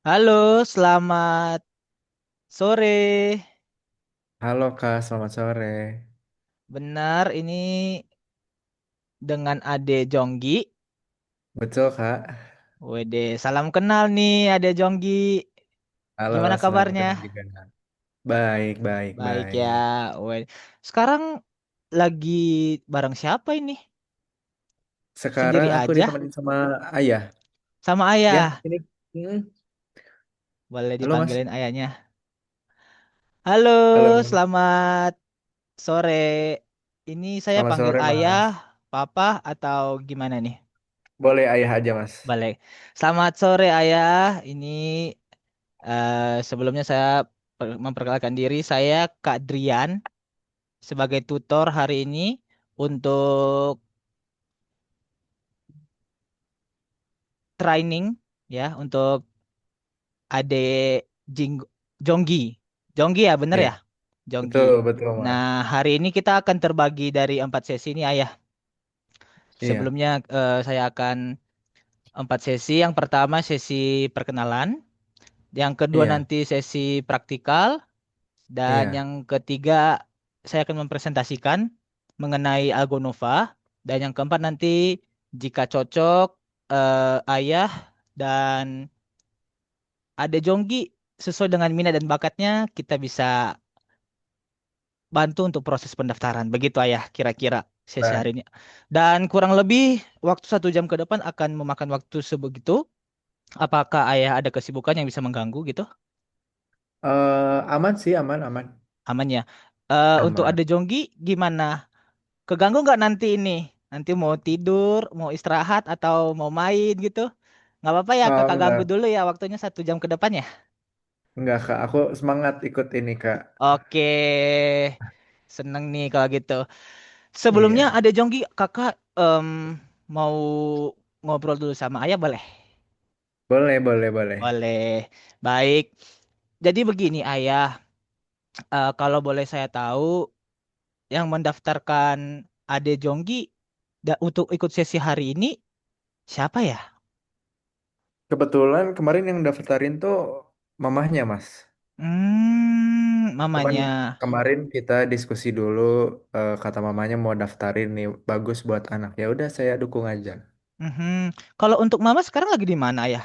Halo, selamat sore. Halo Kak, selamat sore. Benar, ini dengan Ade Jonggi. Betul Kak. Wede, salam kenal nih Ade Jonggi. Halo, Gimana selamat kabarnya? kenal juga. Kak. Baik, baik, Baik ya. baik. Sekarang lagi bareng siapa ini? Sekarang Sendiri aku aja? ditemenin sama Ayah. Sama Ya, ayah. ini. Boleh Halo Mas. dipanggilin ayahnya. Halo, Halo. selamat sore. Ini saya Selamat panggil sore ayah, Mas. papa, atau gimana nih? Boleh Ayah aja Mas. Balik. Selamat sore ayah. Ini sebelumnya saya memperkenalkan diri, saya Kak Drian sebagai tutor hari ini untuk training ya untuk adik Jonggi. Jonggi ya bener Ya, ya? Jonggi. betul, betul Nah, Mas. hari ini kita akan terbagi dari 4 sesi ini ayah. Iya, Sebelumnya saya akan 4 sesi. Yang pertama sesi perkenalan, yang kedua iya, nanti sesi praktikal. Dan iya, yang ketiga, saya akan mempresentasikan mengenai Algonova. Dan yang keempat nanti, jika cocok, ayah dan Ade Jonggi sesuai dengan minat dan bakatnya, kita bisa bantu untuk proses pendaftaran. Begitu ayah, kira-kira sesi hari baik. ini. Dan kurang lebih waktu 1 jam ke depan akan memakan waktu sebegitu. Apakah ayah ada kesibukan yang bisa mengganggu gitu? Aman sih, aman, aman, Aman ya. Untuk aman. Ade Jonggi, gimana? Keganggu nggak nanti ini? Nanti mau tidur, mau istirahat, atau mau main gitu? Nggak apa-apa ya, Oh, kakak ganggu enggak, dulu ya, waktunya 1 jam ke depan ya. enggak Kak. Aku semangat ikut ini Kak. Oke, seneng nih kalau gitu. Sebelumnya Iya, ada Jonggi, kakak mau ngobrol dulu sama ayah boleh? boleh, boleh, boleh. Boleh. Baik. Jadi begini ayah, kalau boleh saya tahu, yang mendaftarkan Ade Jonggi untuk ikut sesi hari ini siapa ya? Kebetulan kemarin yang daftarin tuh mamahnya, Mas. Cuman Mamanya. kemarin kita diskusi dulu, kata mamanya mau daftarin nih, bagus buat anak. Ya udah saya dukung aja. Mhm. Kalau untuk mama sekarang lagi di mana ya?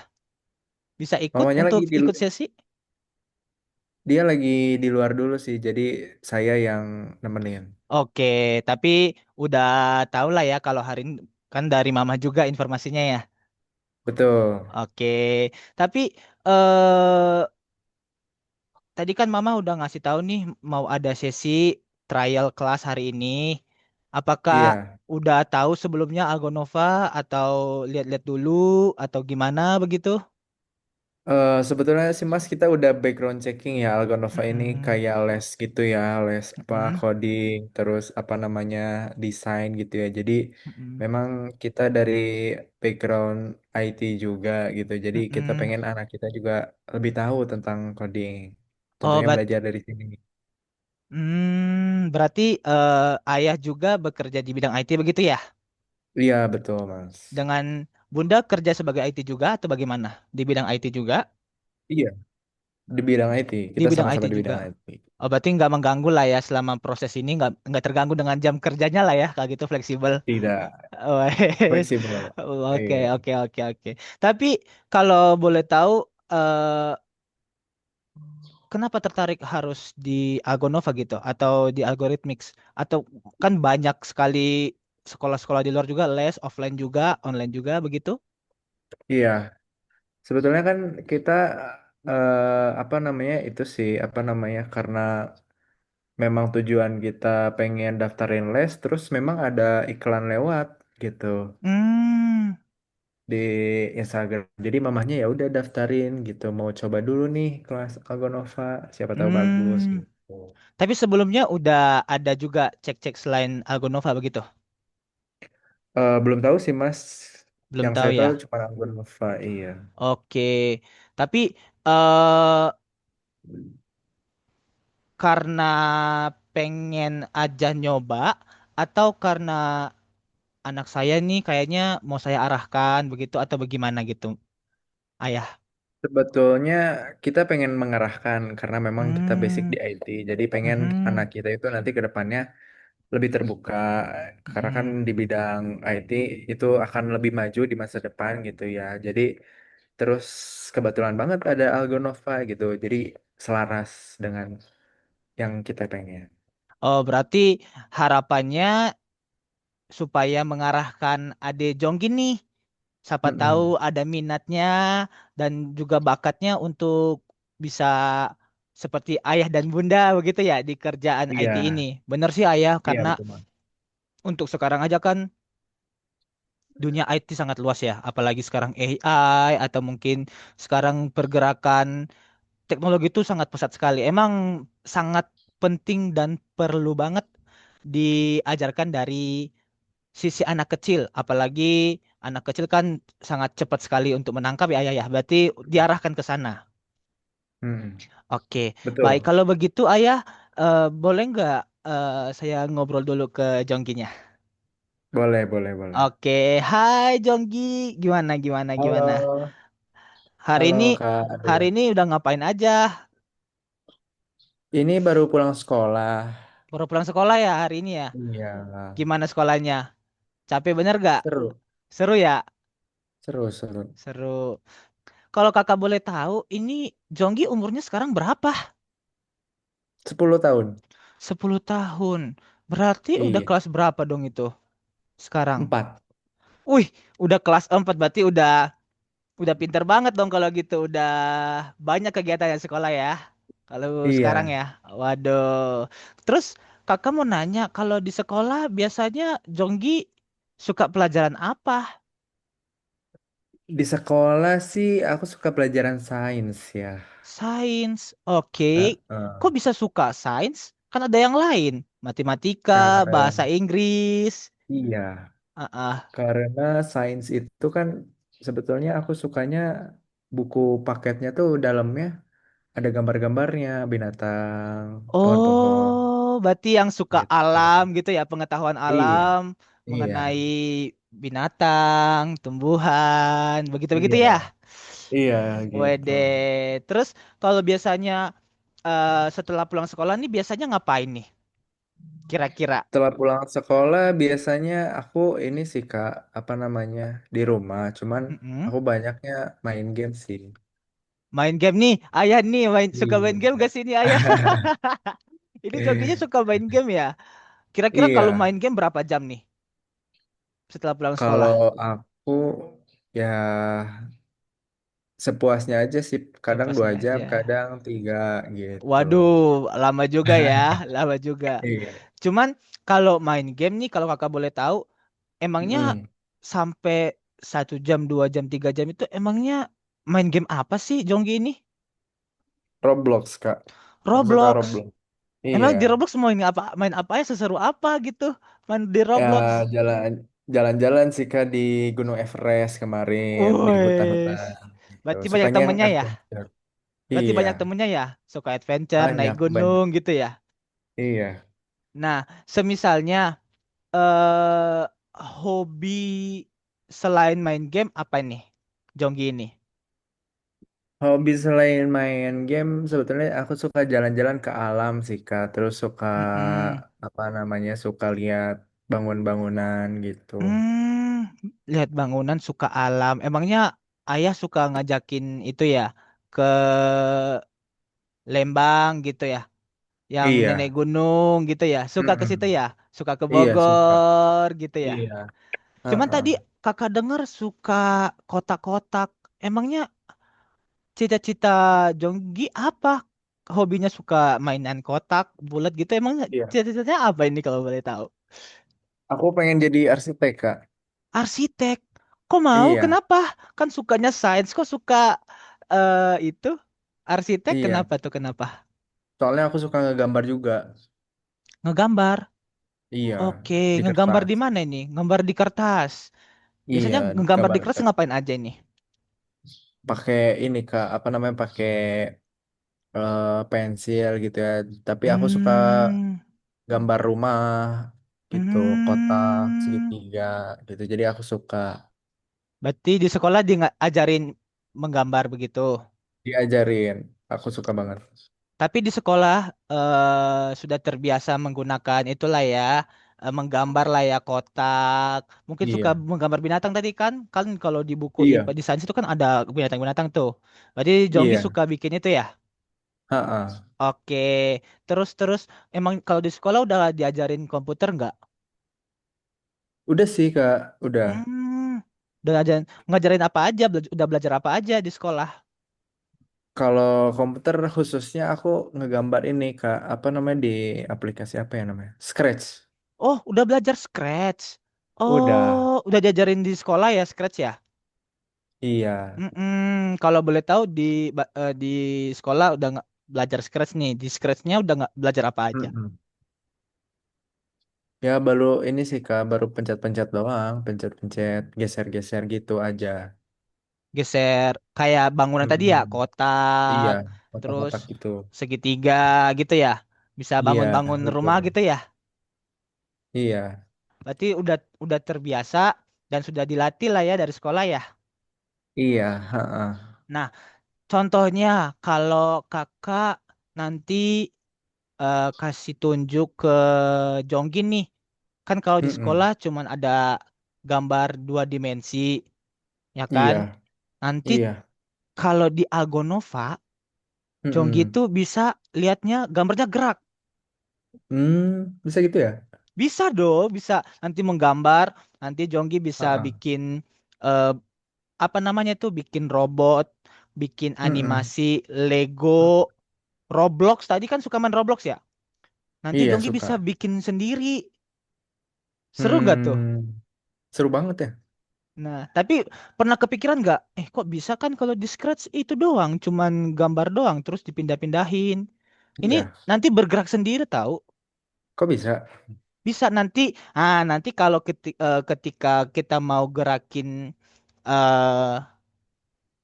Bisa ikut Mamanya untuk lagi ikut sesi? dia lagi di luar dulu sih, jadi saya yang nemenin. Oke, tapi udah tahu lah ya kalau hari ini kan dari mama juga informasinya ya. Betul. Oke, tapi eh tadi kan mama udah ngasih tahu nih mau ada sesi trial kelas hari ini. Apakah Iya. udah tahu sebelumnya Algonova atau lihat-lihat dulu atau gimana begitu? Sebetulnya sih Mas kita udah background checking ya Algonova ini Mm-mm. kayak les gitu ya, les apa Mm-mm. coding, terus apa namanya desain gitu ya. Jadi Mm-mm. memang kita dari background IT juga gitu. Jadi kita Mm-mm. pengen anak kita juga lebih tahu tentang coding. Oh, Tentunya belajar dari sini. berarti ayah juga bekerja di bidang IT begitu ya? Iya betul Mas. Dengan Bunda kerja sebagai IT juga atau bagaimana? Di bidang IT juga? Iya di bidang IT. Di Kita bidang IT sama-sama di juga. bidang IT. Oh, berarti nggak mengganggu lah ya selama proses ini nggak terganggu dengan jam kerjanya lah ya, kalau gitu fleksibel. Tidak Wes. fleksibel. Oke, Iya. oke, oke, oke. Tapi kalau boleh tahu, eh, kenapa tertarik harus di Algonova gitu atau di Algorithmics? Atau kan banyak sekali sekolah-sekolah di luar juga les offline juga, online juga begitu? Iya. Sebetulnya kan kita apa namanya itu sih apa namanya karena memang tujuan kita pengen daftarin les terus memang ada iklan lewat gitu Hmm. di Instagram. Jadi mamahnya ya udah daftarin gitu mau coba dulu nih kelas Algonova siapa tahu bagus Hmm. gitu. Tapi sebelumnya udah ada juga cek-cek selain Algonova begitu? Belum tahu sih Mas. Belum Yang tahu saya tahu ya. cuma Algonova iya. Oke. Tapi eh karena pengen aja nyoba atau karena anak saya nih kayaknya mau saya arahkan begitu atau bagaimana gitu, ayah? Sebetulnya kita pengen mengarahkan karena memang kita basic Hmm, di IT, jadi pengen anak mhm, kita itu nanti ke depannya lebih terbuka karena kan mhm. di bidang IT itu akan lebih maju di masa depan gitu ya. Jadi terus kebetulan banget ada Algonova gitu, jadi selaras dengan yang kita pengen. Oh, berarti harapannya supaya mengarahkan Ade Jonggi nih. Siapa tahu Mm-mm. ada minatnya dan juga bakatnya untuk bisa seperti ayah dan bunda begitu ya di kerjaan IT Iya, ini. Bener sih ayah, iya karena betul Bang. untuk sekarang aja kan dunia IT sangat luas ya. Apalagi sekarang AI atau mungkin sekarang pergerakan teknologi itu sangat pesat sekali. Emang sangat penting dan perlu banget diajarkan dari sisi anak kecil, apalagi anak kecil kan sangat cepat sekali untuk menangkap ya ayah ya. Berarti diarahkan ke sana. Mm-mm. Oke, baik Betul. kalau begitu ayah, boleh nggak saya ngobrol dulu ke Jongginya? Boleh, boleh, boleh. Oke, hai Jonggi, gimana gimana gimana? Halo, Hari halo ini Kak hari Adrian. ini udah ngapain aja? Ini baru pulang sekolah. Baru pulang sekolah ya hari ini ya? Iya, Gimana sekolahnya? Capek bener gak? seru, Seru ya? seru, seru. Seru. Kalau kakak boleh tahu, ini Jonggi umurnya sekarang berapa? 10 tahun. 10 tahun. Berarti udah Iya, kelas berapa dong itu sekarang? 4. Wih, udah kelas 4 berarti udah pinter banget dong kalau gitu. Udah banyak kegiatan di sekolah ya. Kalau sekarang Iya, ya. Waduh. Terus kakak mau nanya, kalau di sekolah biasanya Jonggi suka pelajaran apa? di sekolah sih aku suka pelajaran sains ya. Sains. Oke. Heeh. Kok bisa suka sains? Kan ada yang lain. Matematika, Karena bahasa Inggris. iya, Ah, ah. karena sains itu kan sebetulnya aku sukanya buku paketnya tuh dalamnya ada gambar-gambarnya, binatang, pohon-pohon Oh, berarti yang suka gitu. alam gitu ya, pengetahuan Iya, alam iya, mengenai binatang, tumbuhan, begitu-begitu iya, ya. iya gitu. Wede. Terus kalau biasanya setelah pulang sekolah nih biasanya ngapain nih? Kira-kira? Setelah pulang sekolah biasanya aku ini sih Kak, apa namanya, di rumah. Cuman Mm-mm. aku banyaknya main game sih. Main game nih, ayah nih suka main game Iya. gak sih ini ayah? Ini joginya suka main game ya. Kira-kira kalau Iya, main game berapa jam nih setelah pulang sekolah? kalau aku ya sepuasnya aja sih. Kadang Sepuasnya 2 jam, aja. kadang 3 gitu. Waduh, lama juga ya, lama juga. Iya. Cuman kalau main game nih, kalau kakak boleh tahu, emangnya Mm. sampai 1 jam, 2 jam, 3 jam itu emangnya main game apa sih Jonggi ini? Roblox Kak. Aku suka Roblox. Roblox. Emang Iya. di Roblox main apa ya seseru apa gitu? Main di Ya Roblox. jalan jalan-jalan sih Kak di Gunung Everest kemarin, di Wih, hutan-hutan gitu. berarti banyak Sukanya yang temennya ya? adventure. Berarti Iya, banyak temennya ya? Suka adventure, naik banyak banyak. gunung gitu ya? Iya. Nah, semisalnya eh hobi selain main game apa nih? Jonggi ini. Hobi selain main game, sebetulnya aku suka jalan-jalan ke alam sih Kak. Terus suka Mm-mm. apa namanya, suka lihat bangun-bangunan gitu. Lihat bangunan suka alam. Emangnya ayah suka ngajakin itu ya ke Lembang gitu ya, yang nenek Iya, gunung gitu ya. Suka ke situ mm-mm. ya, suka ke Iya suka. Bogor gitu ya. Iya. Cuman Heeh. tadi kakak dengar suka kotak-kotak. Emangnya cita-cita Jonggi apa? Hobinya suka mainan kotak, bulat gitu. Emangnya Iya. cita-citanya apa ini kalau boleh tahu? Aku pengen jadi arsitek Kak. Arsitek. Kok mau? Iya, Kenapa? Kan sukanya sains, kok suka itu arsitek? iya. Kenapa tuh? Kenapa? Soalnya aku suka ngegambar juga. Ngegambar. Iya, Oke, di ngegambar di kertas. mana ini? Ngegambar di kertas. Iya, Biasanya ngegambar gambar di di kertas kertas. ngapain aja ini? Pakai ini Kak, apa namanya? Pakai pensil gitu ya. Tapi aku suka Hmm, gambar rumah gitu, kotak hmm. segitiga gitu. Jadi aku suka. Berarti di sekolah dia nggak ajarin menggambar begitu. Diajarin. Aku suka banget. Tapi di sekolah sudah terbiasa menggunakan itulah ya, menggambar lah ya kotak. Mungkin suka Iya. menggambar binatang tadi kan? Kan kalau di buku IPA Iya. di sains itu kan ada binatang-binatang tuh. Berarti Jonggi Iya. suka bikin itu ya? Ha-ha. Oke. Terus emang kalau di sekolah udah diajarin komputer nggak? Udah sih Kak, udah. Hmm. Udah ngajarin apa aja? Udah belajar apa aja di sekolah? Kalau komputer khususnya aku ngegambar ini Kak, apa namanya di aplikasi apa ya namanya? Scratch. Oh, udah belajar Scratch. Udah. Oh, udah diajarin di sekolah ya Scratch ya? Iya. Kalau boleh tahu di sekolah udah nggak belajar Scratch nih. Di Scratch-nya udah nggak belajar apa aja? Mm-mm. Ya baru ini sih Kak, baru pencet-pencet doang, pencet-pencet, geser-geser gitu aja. Geser kayak bangunan tadi ya, Mm-mm. Iya, kotak, terus kotak-kotak gitu. segitiga gitu ya. Bisa Iya, bangun-bangun rumah betul. gitu ya. Iya, Berarti udah terbiasa dan sudah dilatih lah ya dari sekolah ya. iya, ha-ha. Nah, contohnya kalau kakak nanti kasih tunjuk ke Jonggin nih. Kan kalau di sekolah Mm-mm. cuman ada gambar dua dimensi, ya kan? Iya, Nanti iya. kalau di Algonova, Jonggi Mm-mm. tuh bisa lihatnya gambarnya gerak. Bisa gitu ya? Bisa dong, bisa nanti menggambar, nanti Jonggi bisa Ha-ha. bikin eh, apa namanya tuh, bikin robot, bikin Mm-mm. animasi, Lego, Roblox. Tadi kan suka main Roblox ya? Nanti Iya, Jonggi bisa suka. bikin sendiri. Seru gak tuh? Hmm, seru banget ya? Nah, tapi pernah kepikiran nggak? Kok bisa kan kalau di Scratch itu doang, cuman gambar doang, terus dipindah-pindahin. Ini Iya. nanti bergerak sendiri tahu. Kok bisa? Bisa nanti, nanti kalau ketika kita mau gerakin eh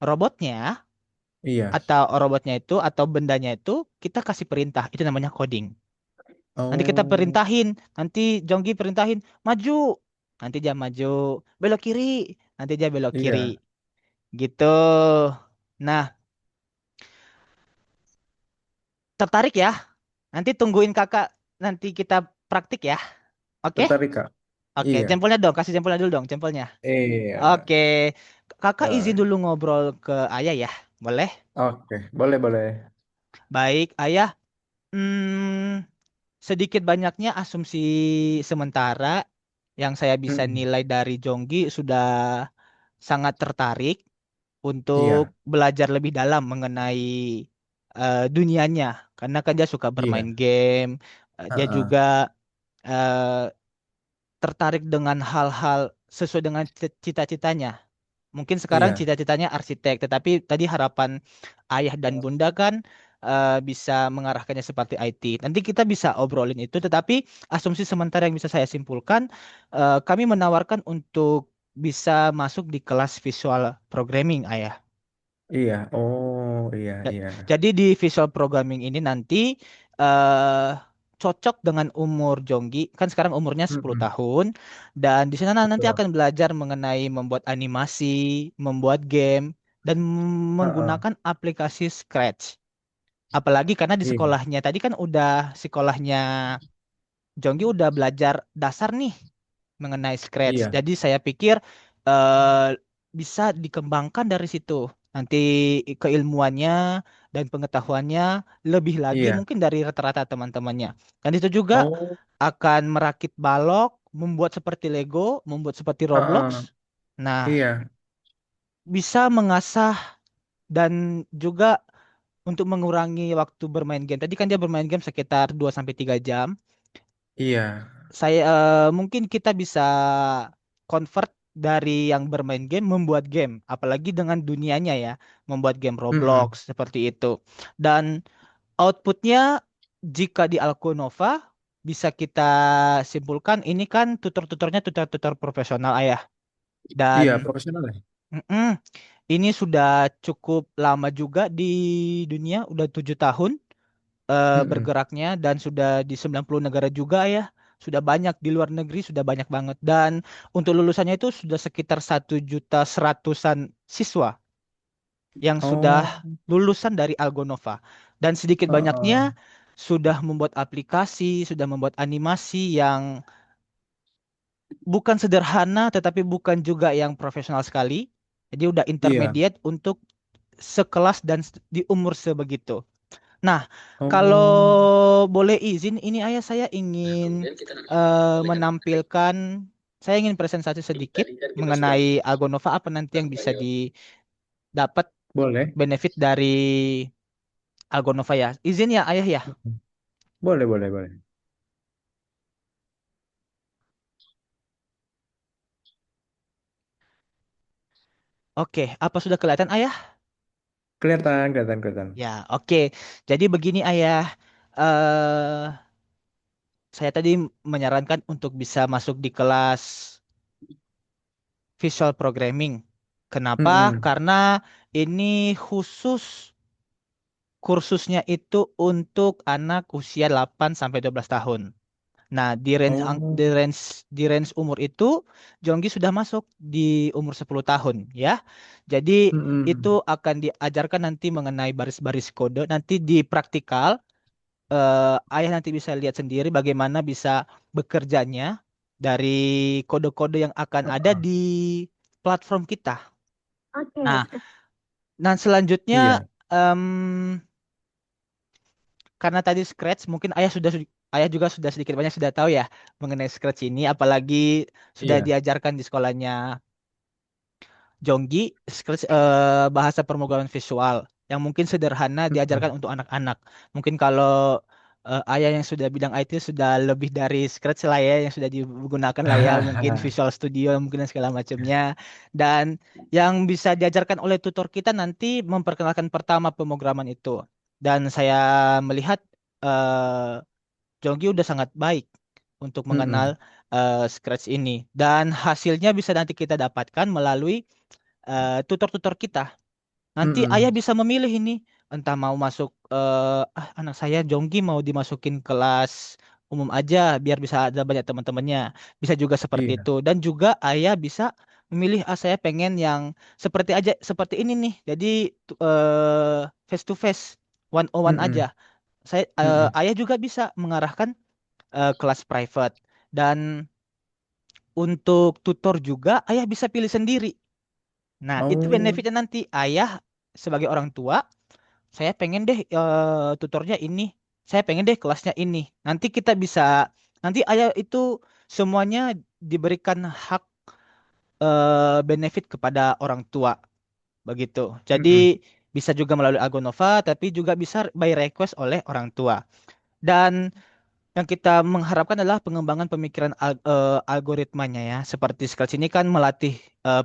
robotnya Iya. atau robotnya itu atau bendanya itu, kita kasih perintah. Itu namanya coding. Nanti kita Oh, perintahin, nanti Jonggi perintahin maju, nanti dia maju, belok kiri, nanti dia belok kiri, iya. gitu. Nah, tertarik ya? Nanti tungguin kakak, nanti kita praktik ya. Oke? Tertarik, Kak? Oke, Iya. jempolnya dong, kasih jempolnya dulu dong, jempolnya. Iya. Oke, kakak izin Boleh. dulu ngobrol ke ayah ya, boleh? Oke, boleh, boleh. Baik, ayah. Hmm, sedikit banyaknya asumsi sementara yang saya bisa Mm-mm. nilai dari Jonggi sudah sangat tertarik untuk Iya. belajar lebih dalam mengenai dunianya, karena kan dia suka bermain Iya. game, dia Heeh. juga eh, tertarik dengan hal-hal sesuai dengan cita-citanya. Mungkin sekarang Iya. cita-citanya arsitek, tetapi tadi harapan ayah dan bunda kan bisa mengarahkannya seperti IT. Nanti kita bisa obrolin itu, tetapi asumsi sementara yang bisa saya simpulkan, kami menawarkan untuk bisa masuk di kelas visual programming, ayah. Iya. Oh, iya, Ja- iya. Jadi di visual programming ini nanti eh cocok dengan umur Jonggi. Kan sekarang umurnya 10 Mm-mm. tahun dan di sana nanti Betul. akan belajar mengenai membuat animasi, membuat game dan Heeh. menggunakan aplikasi Scratch. Apalagi karena di Iya. sekolahnya tadi kan sekolahnya Jonggi udah belajar dasar nih mengenai Scratch. Iya. Jadi saya pikir eh, bisa dikembangkan dari situ. Nanti keilmuannya dan pengetahuannya lebih lagi Iya. mungkin dari rata-rata teman-temannya. Dan itu juga Oh, akan merakit balok, membuat seperti Lego, membuat seperti Roblox. heeh. Nah, Iya. bisa mengasah dan juga untuk mengurangi waktu bermain game. Tadi kan dia bermain game sekitar 2 sampai 3 jam. Iya. Mungkin kita bisa convert dari yang bermain game membuat game, apalagi dengan dunianya ya, membuat game Mm-mm. Roblox seperti itu. Dan outputnya jika di Alconova bisa kita simpulkan ini kan tutor-tutornya tutor-tutor profesional ayah. Iya, Dan profesional ya? mm-mm, ini sudah cukup lama juga di dunia, udah 7 tahun Mm-mm. bergeraknya dan sudah di 90 negara juga ya. Sudah banyak di luar negeri, sudah banyak banget. Dan untuk lulusannya itu sudah sekitar 1.100.000-an siswa. yang sudah Oh, lulusan dari Algonova. Dan sedikit heeh. banyaknya sudah membuat aplikasi, sudah membuat animasi yang bukan sederhana tetapi bukan juga yang profesional sekali. Jadi udah Iya. intermediate untuk sekelas dan di umur sebegitu. Nah, kalau Oh, boleh izin, ini ayah saya ingin menampilkan, saya ingin presentasi sedikit mengenai Algonova apa nanti yang bisa didapat boleh. benefit dari Algonova ya. Izin ya ayah ya. Boleh, boleh, boleh. Oke, apa sudah kelihatan ayah? Kelihatan, kelihatan, kelihatan. Ya, oke. Jadi begini ayah, eh saya tadi menyarankan untuk bisa masuk di kelas Visual Programming. Kenapa? Mm-mm. Karena ini khusus kursusnya itu untuk anak usia 8 sampai 12 tahun. Nah, Oh, di range umur itu Jonggi sudah masuk di umur 10 tahun ya. Jadi itu mm-mm. akan diajarkan nanti mengenai baris-baris kode. Nanti di praktikal ayah nanti bisa lihat sendiri bagaimana bisa bekerjanya dari kode-kode yang akan ada Heeh. di platform kita. Nah, nah selanjutnya Iya, em, karena tadi Scratch mungkin ayah juga sudah sedikit banyak sudah tahu ya mengenai Scratch ini apalagi sudah iya. diajarkan di sekolahnya Jonggi Scratch bahasa pemrograman visual yang mungkin sederhana Mm-mm. diajarkan untuk anak-anak. Mungkin kalau ayah yang sudah bidang IT sudah lebih dari Scratch lah ya yang sudah digunakan lah ya mungkin Visual Studio mungkin dan segala macamnya dan yang bisa diajarkan oleh tutor kita nanti memperkenalkan pertama pemrograman itu dan saya melihat eh Jonggi udah sangat baik untuk mengenal Mm-mm. Scratch ini dan hasilnya bisa nanti kita dapatkan melalui tutor-tutor kita. Nanti ayah Mm-mm. bisa memilih ini, entah mau masuk anak saya Jonggi mau dimasukin kelas umum aja biar bisa ada banyak teman-temannya. Bisa juga seperti Iya. itu dan juga ayah bisa memilih saya pengen yang seperti ini nih. Jadi face to face one on one aja. Mm-mm. Mm-mm. Ayah juga bisa mengarahkan kelas private dan untuk tutor juga ayah bisa pilih sendiri. Nah, itu Oh, benefitnya nanti ayah sebagai orang tua, saya pengen deh tutornya ini, saya pengen deh kelasnya ini. Nanti ayah itu semuanya diberikan hak benefit kepada orang tua begitu. mm-mm. Jadi bisa juga melalui Agonova, tapi juga bisa by request oleh orang tua. Dan yang kita mengharapkan adalah pengembangan pemikiran algoritmanya ya. Seperti Scratch ini kan melatih eh,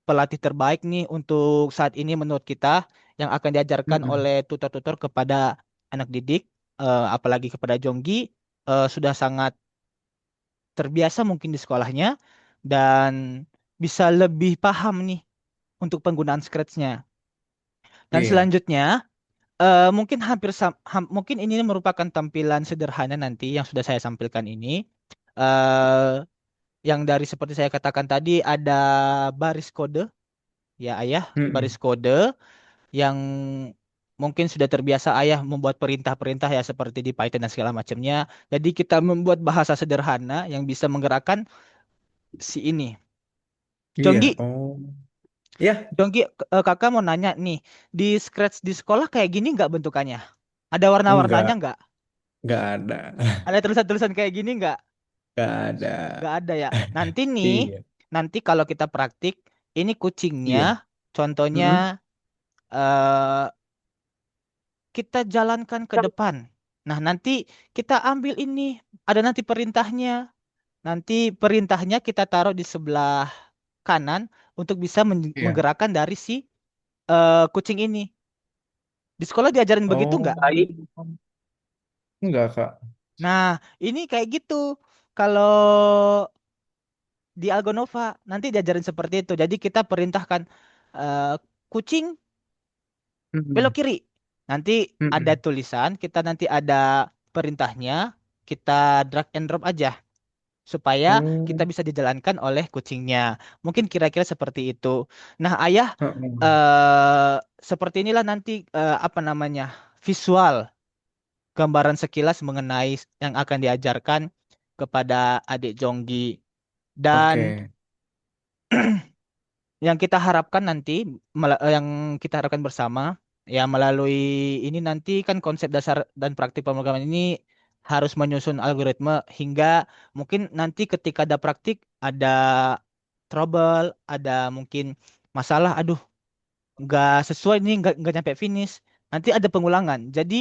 pelatih terbaik nih untuk saat ini menurut kita yang akan diajarkan Mm-mm. oleh tutor-tutor kepada anak didik, apalagi kepada Jonggi, sudah sangat terbiasa mungkin di sekolahnya dan bisa lebih paham nih untuk penggunaan Scratch-nya. Dan Iya. selanjutnya, mungkin mungkin ini merupakan tampilan sederhana nanti yang sudah saya sampaikan ini. Eh, yang dari seperti saya katakan tadi ada baris kode, ya ayah, baris Mm-mm. kode yang mungkin sudah terbiasa ayah membuat perintah-perintah ya seperti di Python dan segala macamnya. Jadi kita membuat bahasa sederhana yang bisa menggerakkan si ini. Iya. Jonggi, Oh. Iya. Jonggi, kakak mau nanya nih, di Scratch di sekolah kayak gini nggak bentukannya? Ada warna-warnanya Enggak. nggak? Enggak ada. Ada tulisan-tulisan kayak gini nggak? Enggak ada. Nggak ada ya. Nanti nih, Iya. nanti kalau kita praktik, ini kucingnya, Iya. contohnya Mm-mm. eh, kita jalankan ke depan. Nah, nanti kita ambil ini, ada nanti perintahnya. Nanti perintahnya kita taruh di sebelah kanan untuk bisa Iya. menggerakkan dari si kucing ini. Di sekolah diajarin begitu Oh. nggak? Enggak, Kak. Nah, ini kayak gitu. Kalau di Algonova nanti diajarin seperti itu. Jadi kita perintahkan eh, kucing belok Mm-mm. kiri. Nanti ada Mm-mm. tulisan, kita nanti ada perintahnya, kita drag and drop aja. supaya kita Hmm. bisa dijalankan oleh kucingnya. Mungkin kira-kira seperti itu. Nah, ayah Heeh. eh seperti inilah nanti apa namanya visual gambaran sekilas mengenai yang akan diajarkan kepada adik Jonggi. Dan Oke. yang kita harapkan nanti, yang kita harapkan bersama, ya melalui ini nanti kan konsep dasar dan praktik pemrograman ini harus menyusun algoritma hingga mungkin nanti ketika ada praktik, ada trouble, ada mungkin masalah, aduh nggak sesuai nih, nggak nyampe finish, nanti ada pengulangan. Jadi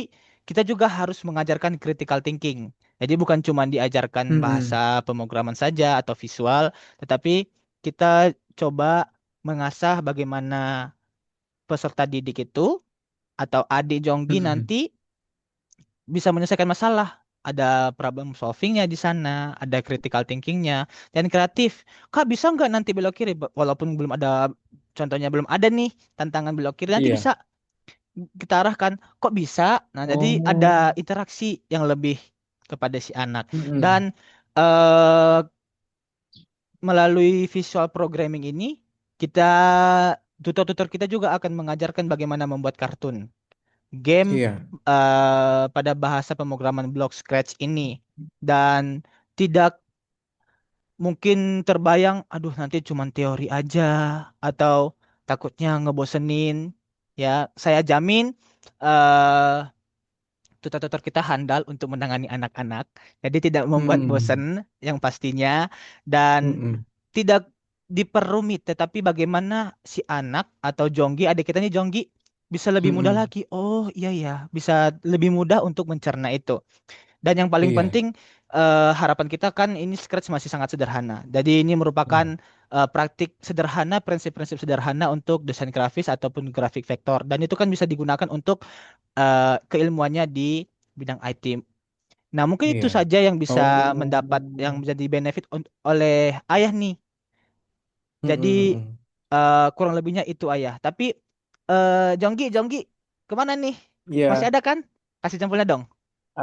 kita juga harus mengajarkan critical thinking. Jadi bukan cuma diajarkan bahasa Mm-mm. pemrograman saja atau visual, tetapi kita coba mengasah bagaimana peserta didik itu atau adik Jonggi Mm-mm. nanti bisa menyelesaikan masalah. Ada problem solvingnya di sana, ada critical thinkingnya, dan kreatif. Kak bisa nggak nanti belok kiri? Walaupun belum ada, contohnya belum ada nih tantangan belok kiri, nanti Iya. bisa kita arahkan. Kok bisa? Nah, jadi Oh. ada interaksi yang lebih kepada si anak. Mm-mm. Dan eh, melalui visual programming ini, kita tutor-tutor kita juga akan mengajarkan bagaimana membuat kartun game Iya. pada bahasa pemrograman block Scratch ini. Dan tidak mungkin terbayang, aduh nanti cuma teori aja atau takutnya ngebosenin. Ya, saya jamin eh tutor-tutor kita handal untuk menangani anak-anak. Jadi tidak membuat Mm-mm. bosan yang pastinya dan Mm-mm. tidak diperumit, tetapi bagaimana si anak atau Jonggi, adik kita ini Jonggi bisa lebih mudah Mm-mm. lagi. Oh iya ya, bisa lebih mudah untuk mencerna itu. Dan yang paling Iya. penting harapan kita kan ini Scratch masih sangat sederhana. Jadi ini merupakan Iya. praktik sederhana, prinsip-prinsip sederhana untuk desain grafis ataupun grafik vektor. Dan itu kan bisa digunakan untuk keilmuannya di bidang IT. Nah, mungkin itu Iya. saja yang bisa mendapat, yang Oh. menjadi benefit oleh ayah nih. Jadi Mm-mm. kurang lebihnya itu ayah. Tapi Jonggi, Jonggi, kemana nih? Masih Iya. ada kan? Kasih jempolnya dong.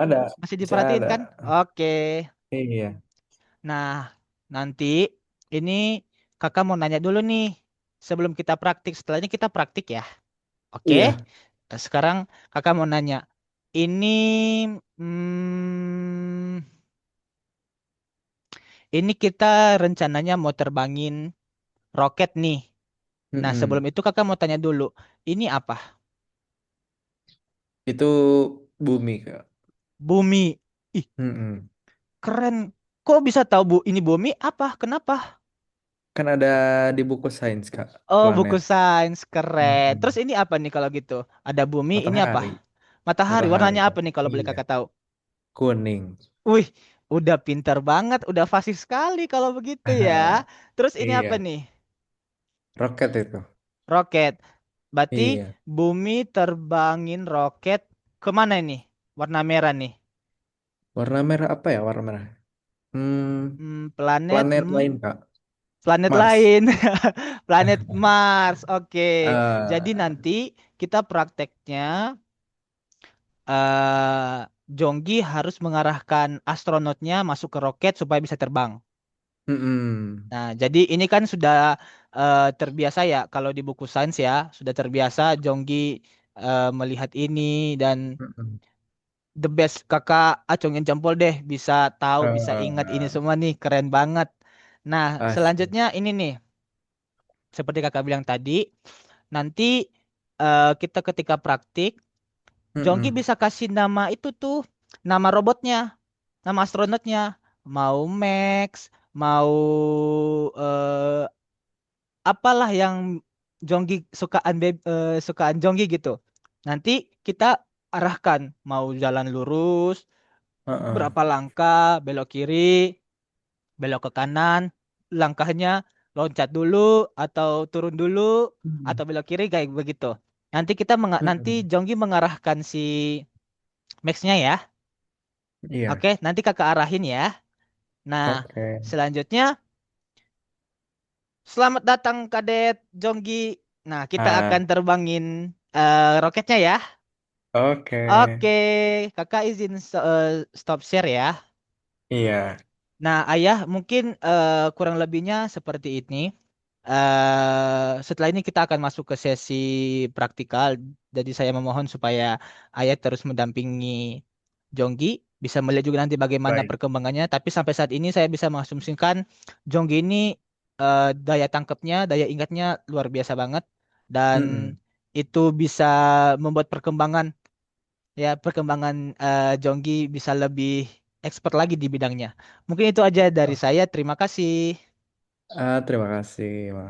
Ada. Masih Masih diperhatiin ada. kan? Oke. Iya. Nah, nanti ini kakak mau nanya dulu nih. Sebelum kita praktik, setelahnya kita praktik ya. Oke. Iya. Sekarang kakak mau nanya. Ini, hmm, ini kita rencananya mau terbangin roket nih. Nah, sebelum Mm-mm. itu kakak mau tanya dulu. Ini apa? Itu bumi, Kak. Bumi. Ih, Mm-mm. keren. Kok bisa tahu bu ini bumi? Apa? Kenapa? Kan ada di buku sains, Kak. Oh, buku Planet. sains. Keren. Terus Mm-mm. ini apa nih kalau gitu? Ada bumi, ini apa? Matahari. Matahari. Matahari, Warnanya Kak. apa nih kalau boleh Iya. kakak tahu? Kuning. Wih, udah pinter banget. Udah fasih sekali kalau begitu ya. Terus ini apa Iya. nih? Roket itu. Roket. Berarti Iya. bumi terbangin roket kemana ini? Warna merah nih. Warna merah apa ya? Warna merah. Hmm, Planet, planet lain, Kak. planet Mars. lain. Planet Mars. Oke. Jadi eh nanti kita prakteknya Jonggi harus mengarahkan astronotnya masuk ke roket supaya bisa terbang. mm-mm. Nah, jadi ini kan sudah terbiasa ya kalau di buku sains ya, sudah terbiasa Jonggi melihat ini dan Mm-mm. the best kakak acungin jempol deh bisa tahu, bisa ingat ini Eh, semua nih, keren banget. Nah, asik. selanjutnya ini nih, seperti kakak bilang tadi, nanti kita ketika praktik, Jonggi Mm-mm. bisa kasih nama itu tuh, nama robotnya, nama astronotnya, mau Max, mau eh, apalah yang sukaan Jonggi gitu. Nanti kita arahkan mau jalan lurus, Heeh. berapa langkah, belok kiri, belok ke kanan, langkahnya loncat dulu atau turun dulu Mm-mm. atau belok kiri kayak begitu. Nanti nanti Mm-mm. Jonggi mengarahkan si Max-nya ya. Iya. Oke, nanti kakak arahin ya. Nah, Oke. selanjutnya selamat datang Kadet Jonggi. Nah, kita akan Ah, terbangin roketnya ya. oke. Oke, kakak izin stop share ya. Iya. Nah, Ayah mungkin kurang lebihnya seperti ini. Setelah ini kita akan masuk ke sesi praktikal. Jadi saya memohon supaya Ayah terus mendampingi Jonggi, bisa melihat juga nanti bagaimana Baik. perkembangannya. Tapi sampai saat ini saya bisa mengasumsikan Jonggi ini daya tangkapnya, daya ingatnya luar biasa banget, dan Mm-mm. itu bisa membuat perkembangan Jonggi bisa lebih expert lagi di bidangnya. Mungkin itu aja dari Oh, saya. Terima kasih. terima kasih, Mas.